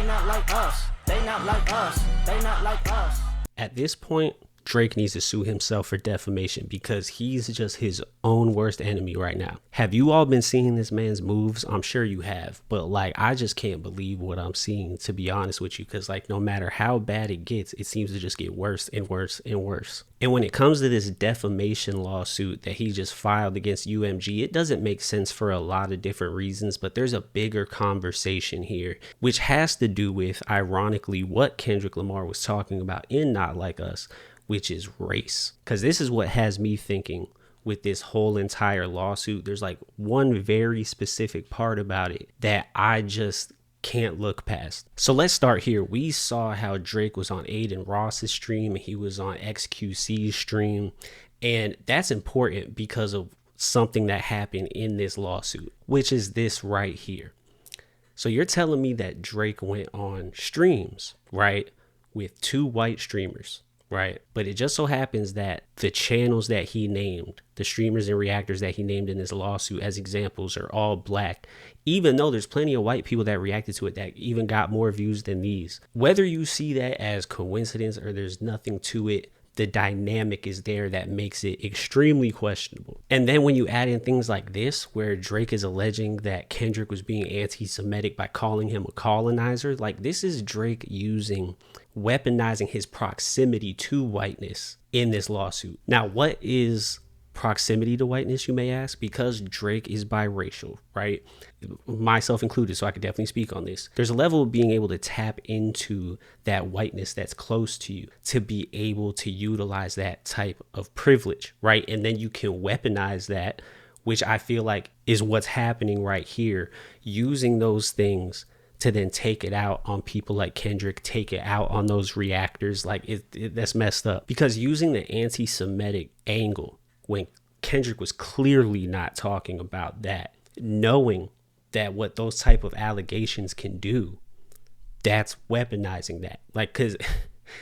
They not like us. They not like us. They not like us. At this point, Drake needs to sue himself for defamation because he's just his own worst enemy right now. Have you all been seeing this man's moves? I'm sure you have, but like, I just can't believe what I'm seeing, to be honest with you, because like, no matter how bad it gets, it seems to just get worse and worse and worse. And when it comes to this defamation lawsuit that he just filed against UMG, it doesn't make sense for a lot of different reasons, but there's a bigger conversation here, which has to do with, ironically, what Kendrick Lamar was talking about in Not Like Us, which is race. Because this is what has me thinking with this whole entire lawsuit. There's like one very specific part about it that I just can't look past. So let's start here. We saw how Drake was on Aiden Ross's stream and he was on XQC's stream. And that's important because of something that happened in this lawsuit, which is this right here. So you're telling me that Drake went on streams, right, with two white streamers, right? But it just so happens that the channels that he named, the streamers and reactors that he named in this lawsuit as examples, are all black, even though there's plenty of white people that reacted to it that even got more views than these. Whether you see that as coincidence or there's nothing to it, the dynamic is there that makes it extremely questionable. And then when you add in things like this, where Drake is alleging that Kendrick was being anti-Semitic by calling him a colonizer, like, this is Drake weaponizing his proximity to whiteness in this lawsuit. Now, what is proximity to whiteness, you may ask? Because Drake is biracial, right? Myself included, so I could definitely speak on this. There's a level of being able to tap into that whiteness that's close to you to be able to utilize that type of privilege, right? And then you can weaponize that, which I feel like is what's happening right here, using those things to then take it out on people like Kendrick, take it out on those reactors. Like, that's messed up. Because using the anti-Semitic angle when Kendrick was clearly not talking about that, knowing that what those type of allegations can do, that's weaponizing that. Like, cause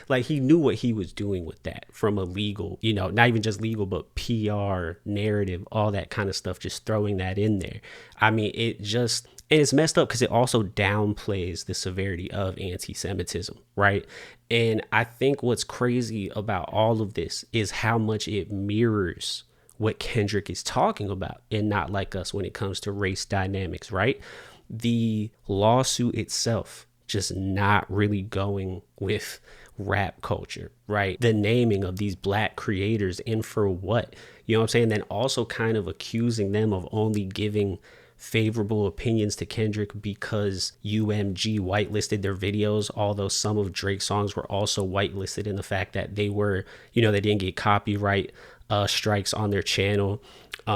like, he knew what he was doing with that from a legal, you know, not even just legal, but PR, narrative, all that kind of stuff, just throwing that in there. I mean, and it's messed up because it also downplays the severity of anti-Semitism, right? And I think what's crazy about all of this is how much it mirrors what Kendrick is talking about in Not Like Us when it comes to race dynamics, right? The lawsuit itself just not really going with rap culture, right? The naming of these black creators, and for what? You know what I'm saying? Then also kind of accusing them of only giving favorable opinions to Kendrick because UMG whitelisted their videos, although some of Drake's songs were also whitelisted in the fact that they were, you know, they didn't get copyright strikes on their channel.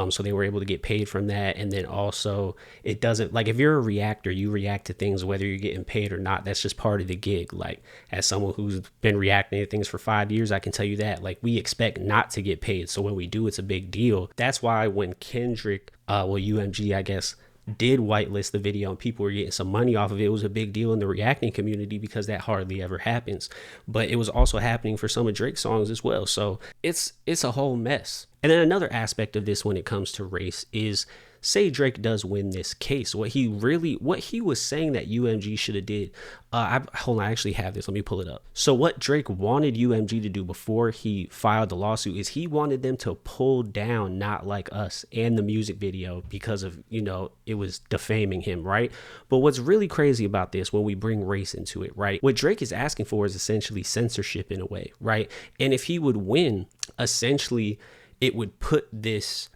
So they were able to get paid from that. And then also, it doesn't, like, if you're a reactor, you react to things whether you're getting paid or not. That's just part of the gig. Like, as someone who's been reacting to things for 5 years, I can tell you that, like, we expect not to get paid. So when we do, it's a big deal. That's why when Kendrick, UMG, I guess, did whitelist the video and people were getting some money off of it, it was a big deal in the reacting community because that hardly ever happens. But it was also happening for some of Drake's songs as well. So it's a whole mess. And then another aspect of this when it comes to race is, say Drake does win this case, what he was saying that UMG should have did. Hold on, I actually have this. Let me pull it up. So what Drake wanted UMG to do before he filed the lawsuit is he wanted them to pull down Not Like Us and the music video because of, you know, it was defaming him, right? But what's really crazy about this when we bring race into it, right? What Drake is asking for is essentially censorship in a way, right? And if he would win, essentially, it would put this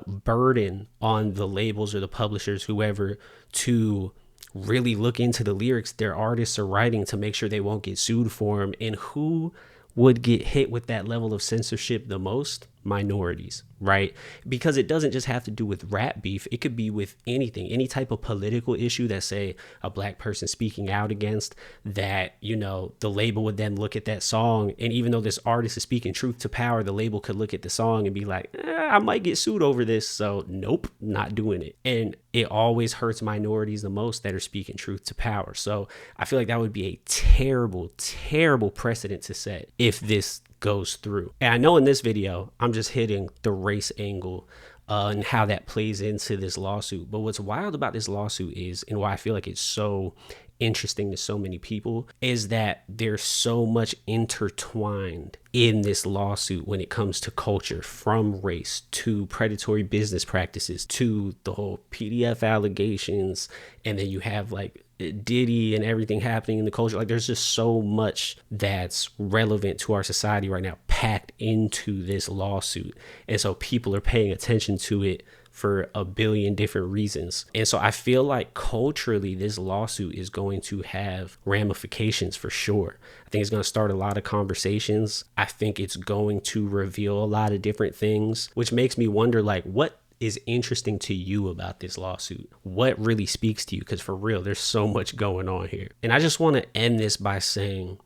burden on the labels or the publishers, whoever, to really look into the lyrics their artists are writing to make sure they won't get sued for them. And who would get hit with that level of censorship the most? Minorities, right? Because it doesn't just have to do with rap beef. It could be with anything, any type of political issue that, say, a black person speaking out against, that, you know, the label would then look at that song. And even though this artist is speaking truth to power, the label could look at the song and be like, I might get sued over this. So nope, not doing it. And it always hurts minorities the most that are speaking truth to power. So I feel like that would be a terrible, terrible precedent to set if this goes through. And I know in this video, I'm just hitting the race angle and how that plays into this lawsuit. But what's wild about this lawsuit is, and why I feel like it's so interesting to so many people is that there's so much intertwined in this lawsuit when it comes to culture, from race to predatory business practices to the whole PDF allegations. And then you have like Diddy and everything happening in the culture. Like there's just so much that's relevant to our society right now packed into this lawsuit. And so people are paying attention to it for a billion different reasons. And so I feel like culturally, this lawsuit is going to have ramifications for sure. I think it's going to start a lot of conversations. I think it's going to reveal a lot of different things, which makes me wonder, like, what is interesting to you about this lawsuit? What really speaks to you? Because for real, there's so much going on here. And I just want to end this by saying,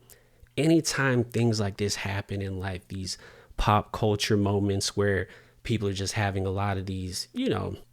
anytime things like this happen in life, these pop culture moments where people are just having a lot of these,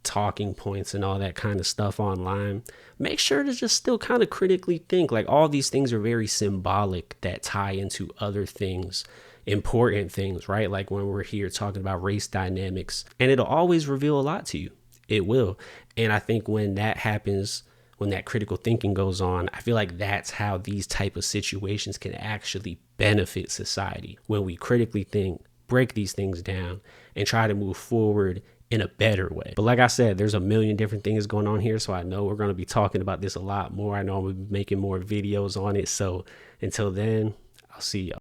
talking points and all that kind of stuff online, make sure to just still kind of critically think, like, all these things are very symbolic that tie into other things, important things, right? Like when we're here talking about race dynamics, and it'll always reveal a lot to you. It will. And I think when that happens, when that critical thinking goes on, I feel like that's how these type of situations can actually benefit society. When we critically think, break these things down, and try to move forward in a better way. But like I said, there's a million different things going on here. So I know we're going to be talking about this a lot more. I know I'm making more videos on it. So until then, I'll see y'all.